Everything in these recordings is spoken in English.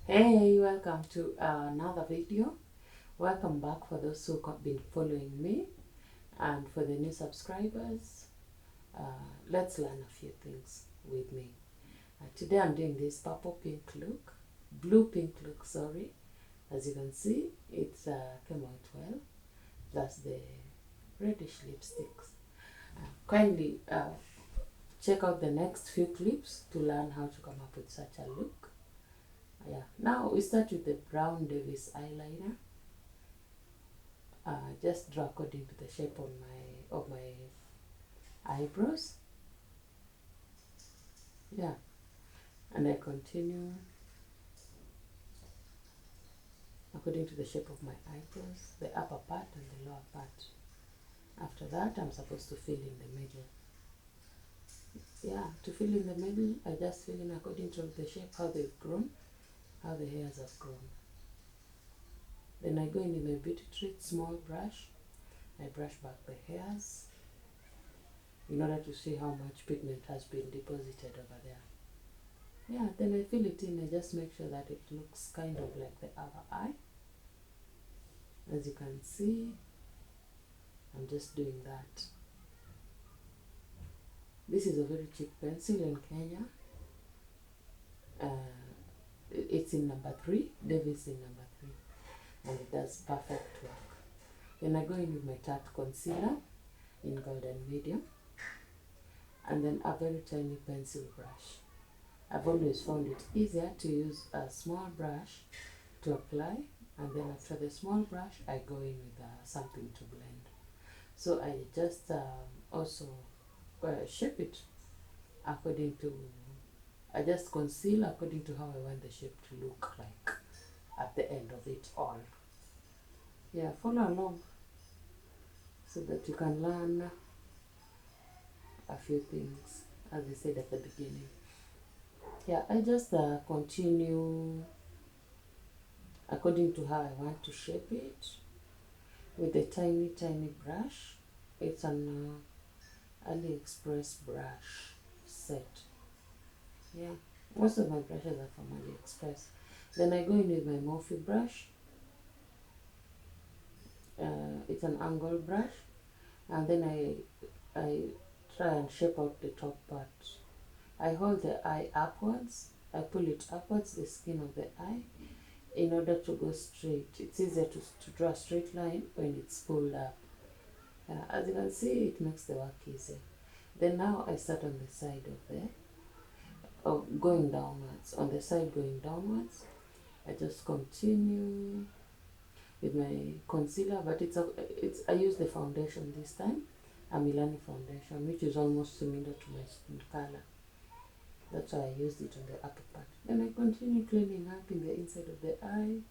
Hey, welcome to another video. Welcome back for those who have been following me, and for the new subscribers, let's learn a few things with me. Today I'm doing this blue pink look, sorry. As you can see, it's came out well. That's the reddish lipsticks. Kindly check out the next few clips to learn how to come up with such a look. Now we start with the brown Davis eyeliner. Just draw according to the shape of my eyebrows. And I continue according to the shape of my eyebrows, the upper part and the lower part. After that, I'm supposed to fill in the middle. To fill in the middle, I just fill in according to the shape, how they've grown, how the hairs have grown. Then I go in with my beauty treat small brush. I brush back the hairs in order to see how much pigment has been deposited over there. Then I fill it in. I just make sure that it looks kind of like the other eye. As you can see, I'm just doing that. This is a very cheap pencil in Kenya. It's in number 3, Davis in number 3, and it does perfect work. Then I go in with my Tarte concealer in golden medium, and then a very tiny pencil brush. I've always found it easier to use a small brush to apply, and then after the small brush I go in with something to blend. So I just also shape it according to, I just conceal according to how I want the shape to look like at the end of it all. Follow along so that you can learn a few things, as I said at the beginning. I just continue according to how I want to shape it with a tiny brush. It's an AliExpress brush set. Most of my brushes are from AliExpress. Then I go in with my Morphe brush. It's an angle brush, and then I try and shape out the top part. I hold the eye upwards. I pull it upwards, the skin of the eye, in order to go straight. It's easier to draw a straight line when it's pulled up. As you can see, it makes the work easier. Then now I start on the side going downwards. On the side going downwards, I just continue with my concealer, but I use the foundation this time, a Milani foundation, which is almost similar to my skin color. That's why I used it on the upper part. Then I continue cleaning up in the inside of the eye.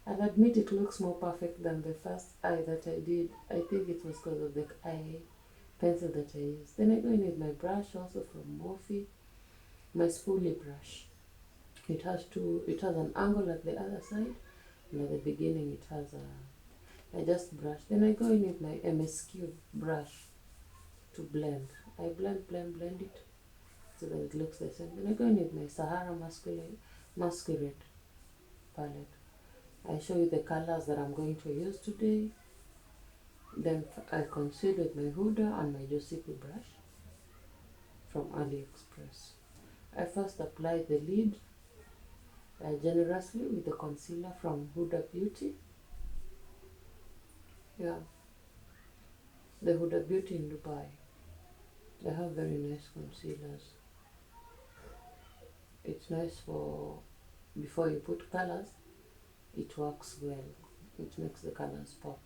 I'll admit it looks more perfect than the first eye that I did. I think it was because of the eye pencil that I used. Then I go in with my brush, also from Morphe, my spoolie brush. It has an angle at the other side, and at the beginning it has I just brush. Then I go in with my MSQ brush to blend. I blend it so that it looks the same. Then I go in with my Sahara Masquerade palette. I show you the colors that I'm going to use today. Then I conceal with my Huda and my Josepi brush from AliExpress. I first apply the lid generously with the concealer from Huda Beauty. The Huda Beauty in Dubai. They have very nice concealers. It's nice for before you put colors. It works well. It makes the colors pop.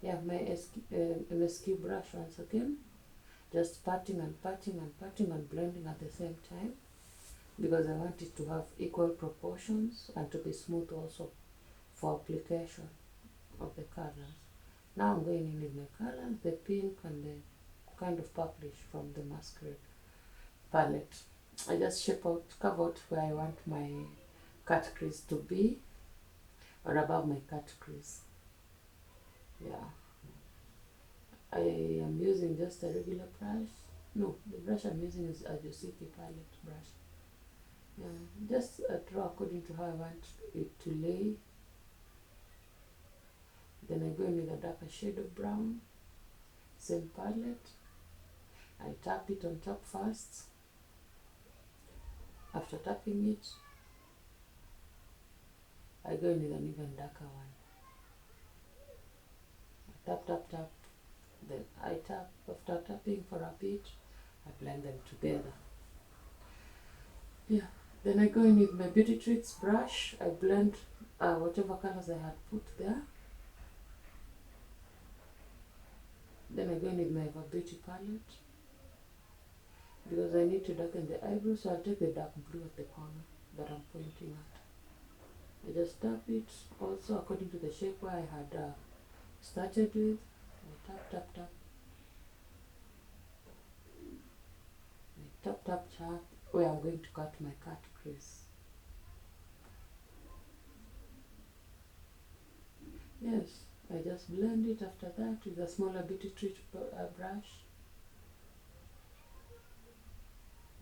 My MSQ brush once again. Just patting and blending at the same time, because I want it to have equal proportions and to be smooth also for application of the colors. Now I'm going in with my colors, the pink and the kind of purplish from the Masquerade palette. I just carve out where I want my cut crease to be, or above my cut crease. I am using just a regular brush. No, the brush I'm using is a Josepi palette brush. Just draw according to how I want it to lay. Then I go in with a darker shade of brown, same palette. I tap it on top first. After tapping it, I go in with an even darker one. I tap, tap, tap. Then I tap. After tapping for a bit, I blend them together. Yeah. Then I go in with my Beauty Tricks brush. I blend whatever colors I had put there. Then I go in with my Beauty palette because I need to darken the eyebrows, so I'll take the dark blue at the corner that I'm pointing at. I just tap it also according to the shape where I had started with. I tap, tap, tap. I tap, tap, tap where I'm going to cut my cut crease. Yes, I just blend it after that with a smaller Beauty Treat brush.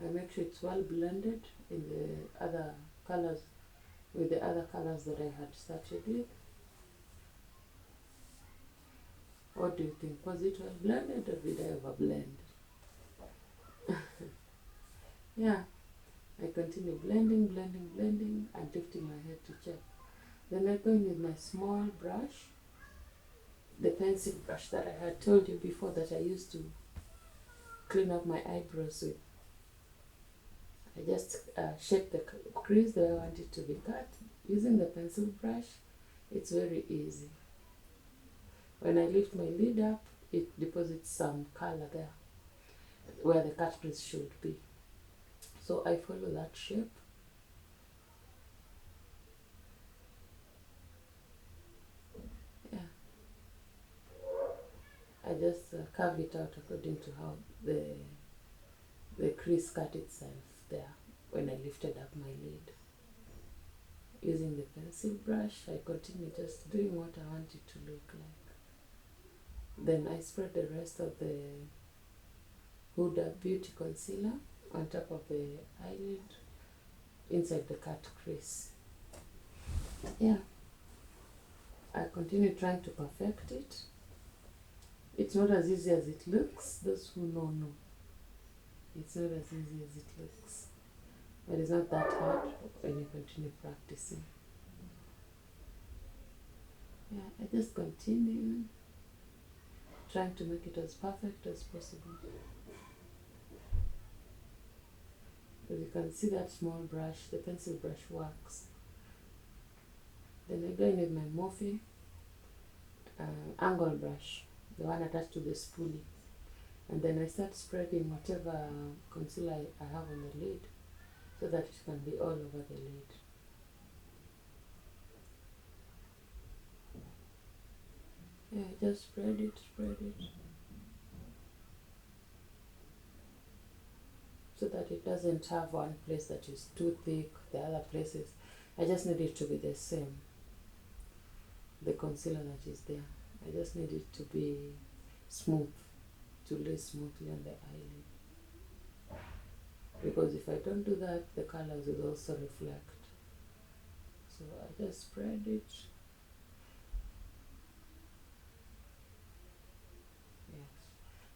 I make sure it's well blended in the other colors, with the other colors that I had started with. What do you think? Was it well blended or did I over blend? Yeah, I continue blending, blending, blending and lifting my head to check. Then I go in with my small brush, the pencil brush that I had told you before that I used to clean up my eyebrows with. I just shape the crease the way I want it to be cut. Using the pencil brush, it's very easy. When I lift my lid up, it deposits some color there where the cut crease should be. So I follow that shape. Yeah. I just carve it out according to how the crease cut itself there when I lifted up my lid. Using the pencil brush, I continue just doing what I want it to look like. Then I spread the rest of the Huda Beauty Concealer on top of the eyelid inside the cut crease. Yeah. I continue trying to perfect it. It's not as easy as it looks. Those who know. It's not as easy as it looks. But it's not that hard when you continue practicing. Yeah, I just continue trying to make it as perfect as possible. Because you can see that small brush, the pencil brush works. Then I go in with my Morphe angle brush, the one attached to the spoolie. And then I start spreading whatever concealer I have on the lid so that it can be all over the lid. Yeah, just spread it. So that it doesn't have one place that is too thick, the other places. I just need it to be the same. The concealer that is there. I just need it to be smooth, to lay smoothly on the eyelid. Because if I don't do that, the colors will also reflect. So I just spread it. Yes,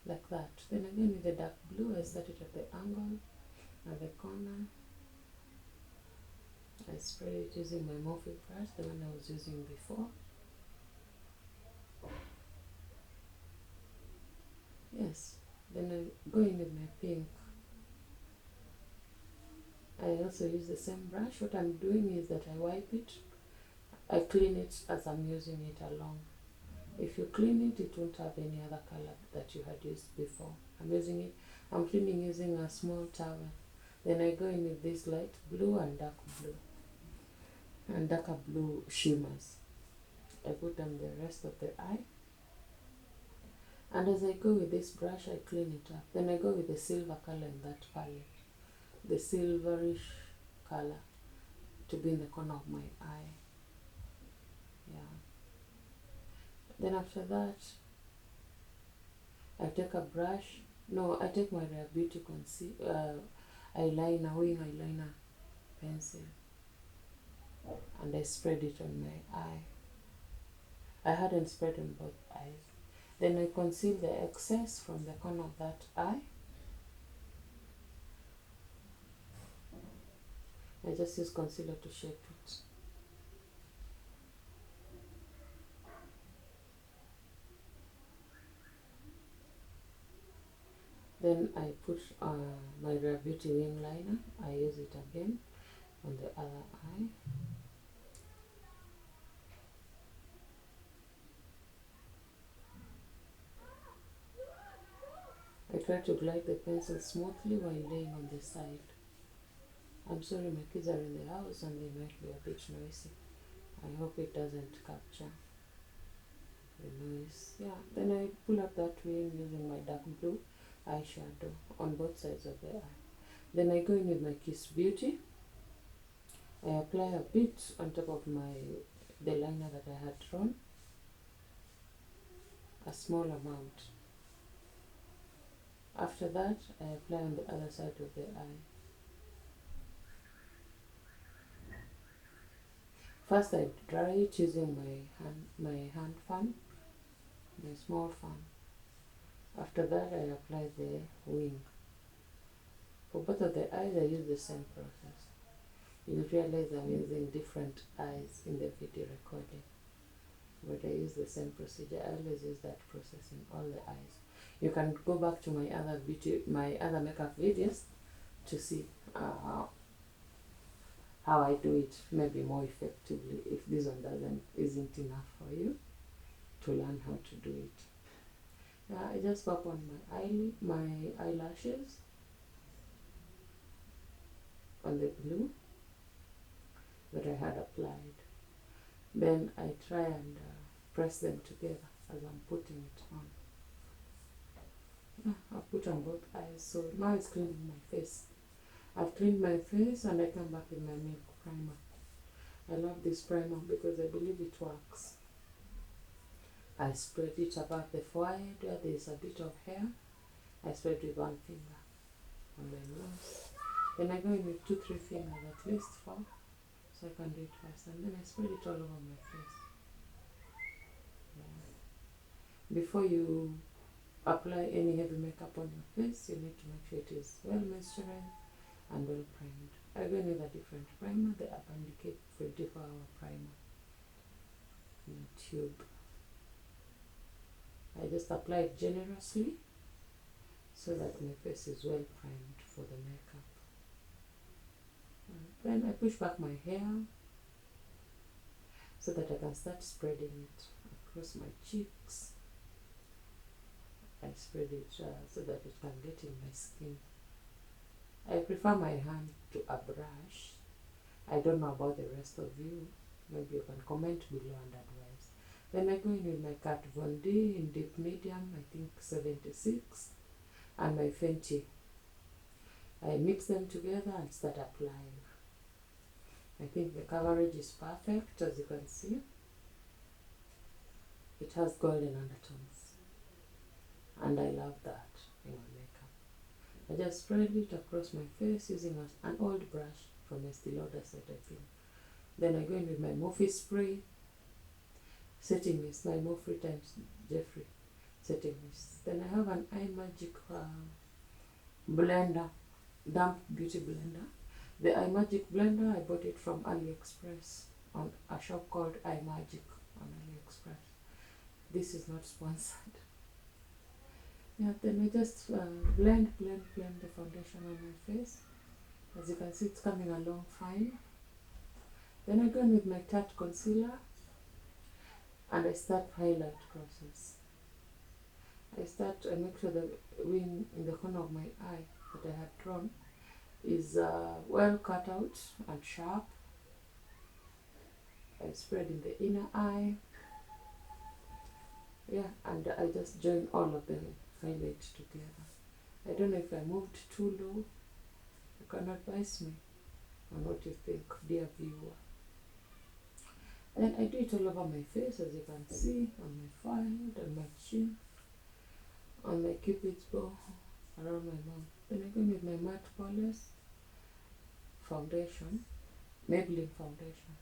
like that. Then again with the dark blue, I started at the angle, at the corner. I spread it using my Morphe brush, the one I was using before. Yes, then I go in with my pink. I also use the same brush. What I'm doing is that I wipe it. I clean it as I'm using it along. If you clean it, it won't have any other color that you had used before. I'm cleaning using a small towel. Then I go in with this light blue and dark blue. And darker blue shimmers. I put on the rest of the eye. And as I go with this brush, I clean it up. Then I go with the silver color in that palette. The silverish color to be in the corner of my eye. Yeah. Then after that, I take a brush. No, I take my Rare Beauty eyeliner, wing eyeliner pencil and I spread it on my eye. I hadn't spread on both eyes. Then I conceal the excess from the corner of that eye. I just use concealer to shape it. Then I put my Rare Beauty wing liner. I use it again on the other eye. I try to glide the pencil smoothly while laying on the side. I'm sorry, my kids are in the house and they might be a bit noisy. I hope it doesn't capture the noise. Yeah, then I pull up that wing using my dark blue eyeshadow on both sides of the eye. Then I go in with my Kiss Beauty. I apply a bit on top of the liner that I had drawn, a small amount. After that, I apply on the other side of the eye. First, I dry it using my hand fan, my small fan. After that, I apply the wing. For both of the eyes, I use the same process. You'll realize I'm using different eyes in the video recording, but I use the same procedure. I always use that process in all the eyes. You can go back to my other makeup videos to see how I do it, maybe more effectively, if this one isn't enough for you to learn how to do it. I just pop on my eyelashes on the blue that I had applied. Then I try and press them together as I'm putting it on. I've put on both eyes, so now it's cleaning my face. I've cleaned my face and I come back with my milk primer. I love this primer because I believe it works. I spread it above the forehead where there is a bit of hair. I spread with one finger on the nose. Then I go in with 2-3 fingers, at least 4, so I can do it fast. And then I spread it all over my face. Yeah. Before you apply any heavy makeup on your face, you need to make sure it is well moisturized and well primed. I go in with a different primer, the Urban Decay 24-hour primer in a tube. I just apply it generously so that my face is well primed for the makeup. Then I push back my hair so that I can start spreading it across my cheeks. I spread it so that it can get in my skin. I prefer my hand to a brush. I don't know about the rest of you. Maybe you can comment below and advise. Then I go in with my Kat Von D in deep medium, I think 76, and my Fenty. I mix them together and start applying. I think the coverage is perfect, as you can see. It has golden undertones, and I love that in my makeup. I just spread it across my face using an old brush from Estee Lauder set, I think. Then I go in with my Morphe spray, setting mist, my Morphe times Jeffrey setting mist. Then I have an iMagic blender, damp beauty blender. The iMagic blender, I bought it from AliExpress on a shop called iMagic on AliExpress. This is not sponsored. Yeah, then I just blend the foundation on my face. As you can see, it's coming along fine. Then I go in with my Tarte concealer and I start highlight process. I make sure the wing in the corner of my eye that I had drawn is well cut out and sharp. I spread in the inner eye. Yeah, and I just join all of the highlight together. I don't know if I moved too low. You can advise me on what you think, dear viewer. Then I do it all over my face, as you can see, on my forehead, on my chin, on my cupid's bow, around my mouth. Then I go in with my matte polish foundation Maybelline foundation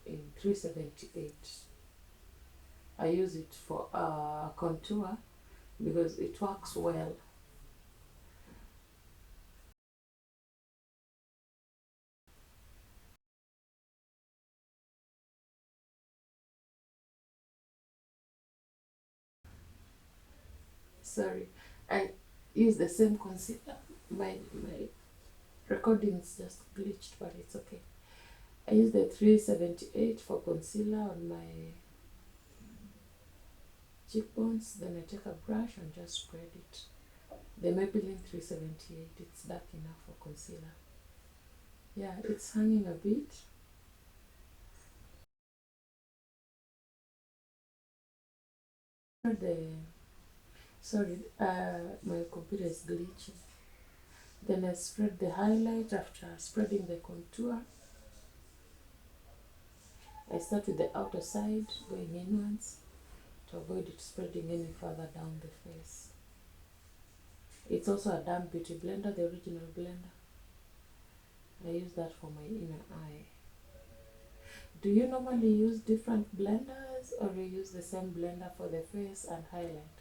in 378. I use it for contour because it works well. Sorry, I use the same concealer. My recording's just glitched, but it's okay. I use the 378 for concealer on my cheekbones. Then I take a brush and just spread it. The Maybelline 378, it's dark enough for concealer. Yeah, it's hanging a bit. My computer is glitching. Then I spread the highlight after spreading the contour. I start with the outer side, going inwards to avoid it spreading any further down the face. It's also a damp beauty blender, the original blender. I use that for my inner eye. Do you normally use different blenders or you use the same blender for the face and highlight?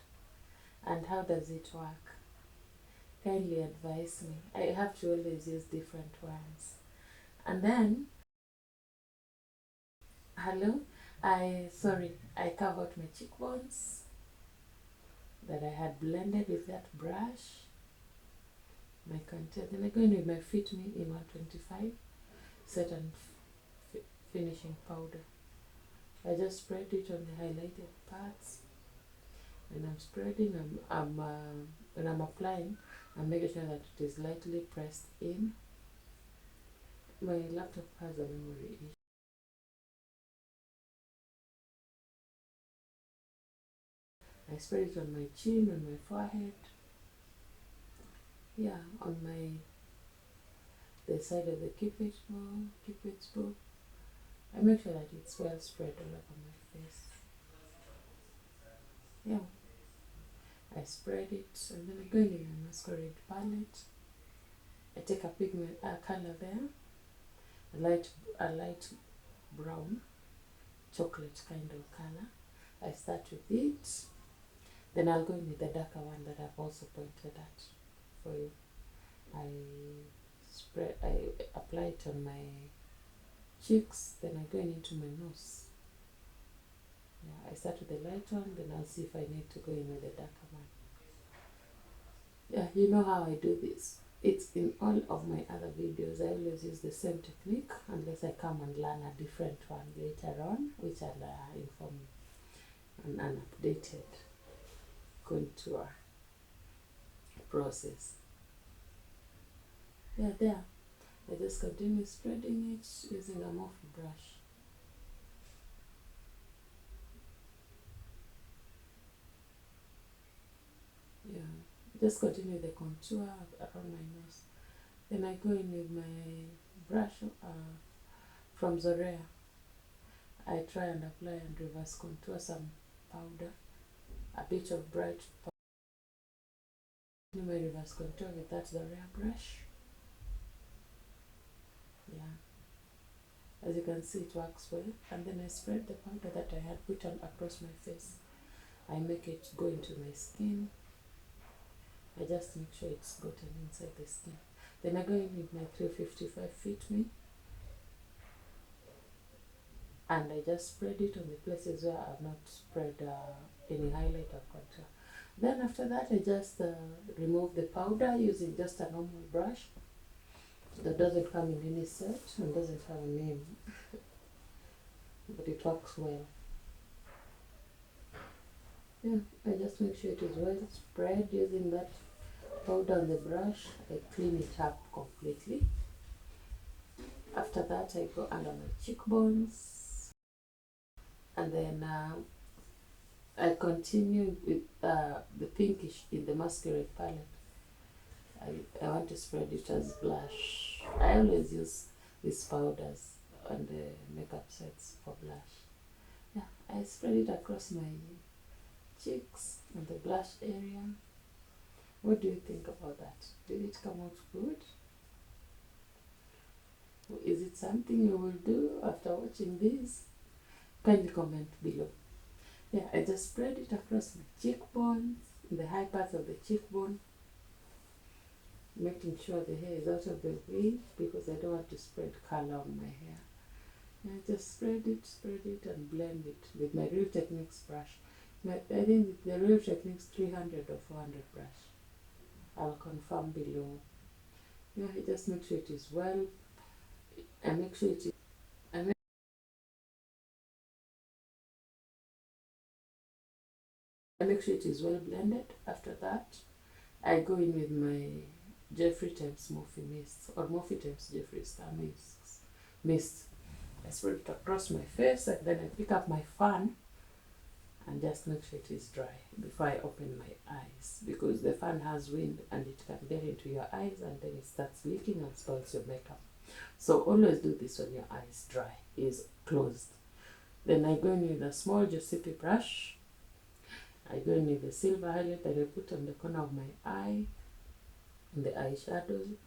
And how does it work? Kindly advise me. I have to always use different ones. And then, hello, I covered my cheekbones that I had blended with that brush. My contour. Then I go in with my Fit Me in 125 set and finishing powder. I just spread it on the highlighted parts. When I'm spreading, when I'm applying, I'm making sure that it is lightly pressed in. My laptop has a memory issue. I spread it on my chin, on my forehead. Yeah, on the side of the cupid's bow. I make sure that it's well spread all over my face. Yeah, I spread it and then I go in with my masquerade palette. I take a pigment color there, a light brown, chocolate kind of color. I start with it. Then I'll go in with the darker one that I've also pointed at for you. I apply it on my cheeks, then I go into my nose. Yeah, I start with the light one, then I'll see if I need to go in with the darker one. Yeah, you know how I do this. It's in all of my other videos. I always use the same technique unless I come and learn a different one later on, which I'll inform you. An updated contour process. Yeah, there. I just continue spreading it using a Morphe brush. Yeah, just continue the contour around my nose. Then I go in with my brush from Sahara. I try and apply and reverse contour some powder, a bit of bright powder. My reverse contour with that Sahara brush. Yeah, as you can see, it works well. And then I spread the powder that I had put on across my face. I make it go into my skin. I just make sure it's gotten inside the skin. Then I go in with my 355 Fit Me. And I just spread it on the places where I've not spread any highlight or contour. Then after that, I just remove the powder using just a normal brush that doesn't come in any set and doesn't have a name, but it works well. Yeah, I just make sure it is well spread using that powder on the brush. I clean it up completely. After that, I go under my cheekbones, and then I continue with the pinkish in the masquerade palette. I want to spread it as blush. I always use these powders on the makeup sets for blush. Yeah, I spread it across my cheeks and the blush area. What do you think about that? Did it come out good? Is it something you will do after watching this? Kindly comment below. Yeah, I just spread it across my cheekbones, the high parts of the cheekbone, making sure the hair is out of the way because I don't want to spread color on my hair. I just spread it and blend it with my Real Techniques brush. I think the Real Techniques 300 or 400 brush. I'll confirm below. Yeah, I just make sure it is well. I make sure it is. I make, I make sure it is well blended. After that, I go in with my Jeffrey times Morphe mist or Morphe times Jeffrey star mist. I spread it across my face and then I pick up my fan and just make sure it is dry before I open my eyes, because the fan has wind and it can get into your eyes and then it starts leaking and spoils your makeup. So always do this when your eyes dry, is closed. Then I go in with a small Giuseppe brush. I go in with the silver highlight that I put on the corner of my eye, and the eyeshadow,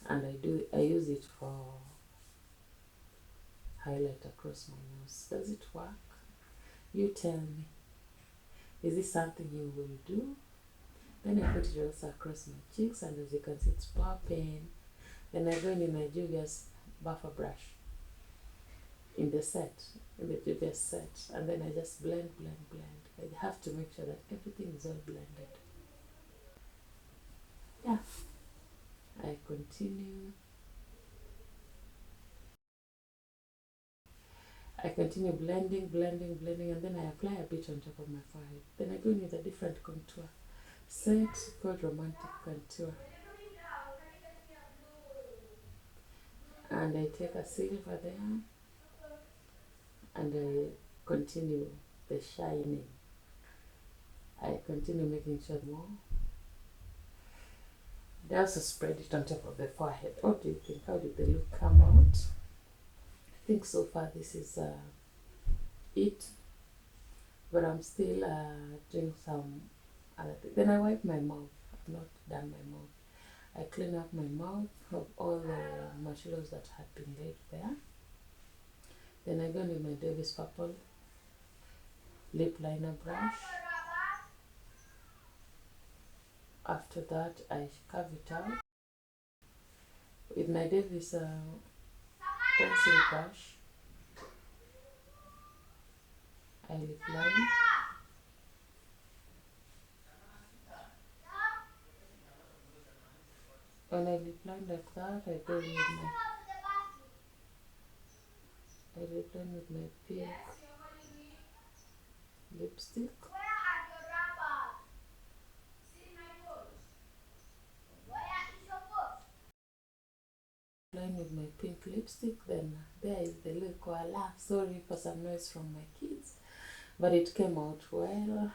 and I use it for highlight across my nose. Does it work? You tell me. Is this something you will do? Then I put it also across my cheeks, and as you can see, it's popping. Then I go in with my Juvia's buffer brush in the Juvia's set, and then I just blend. I have to make sure that everything is all blended. Yeah, I continue. blending, and then I apply a bit on top of my forehead. Then I go in with a different contour set called Romantic Contour. And I take a silver there and I continue the shining. I continue making sure more. I also spread it on top of the forehead. What do you think? How did the look come out? I think so far this is it, but I'm still doing some other things. Then I wipe my mouth. I've not done my mouth. I clean up my mouth of all the marshmallows that had been laid there. Then I go in with my Davis Purple lip liner brush. After that, I carve it out with my Davis pencil brush. I lip line. When I lip line like that, I go with I lip line with my pink lipstick. Line with my pink lipstick. Then there is the look. Voila! Sorry for some noise from my kids, but it came out well.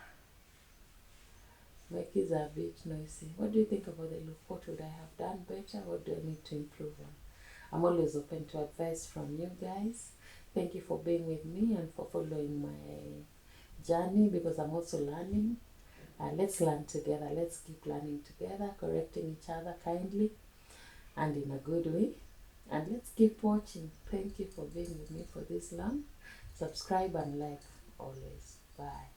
My kids are a bit noisy. What do you think about the look? What would I have done better? What do I need to improve on? I'm always open to advice from you guys. Thank you for being with me and for following my journey, because I'm also learning. Let's learn together. Let's keep learning together, correcting each other kindly and in a good way. And let's keep watching. Thank you for being with me for this long. Subscribe and like always. Bye.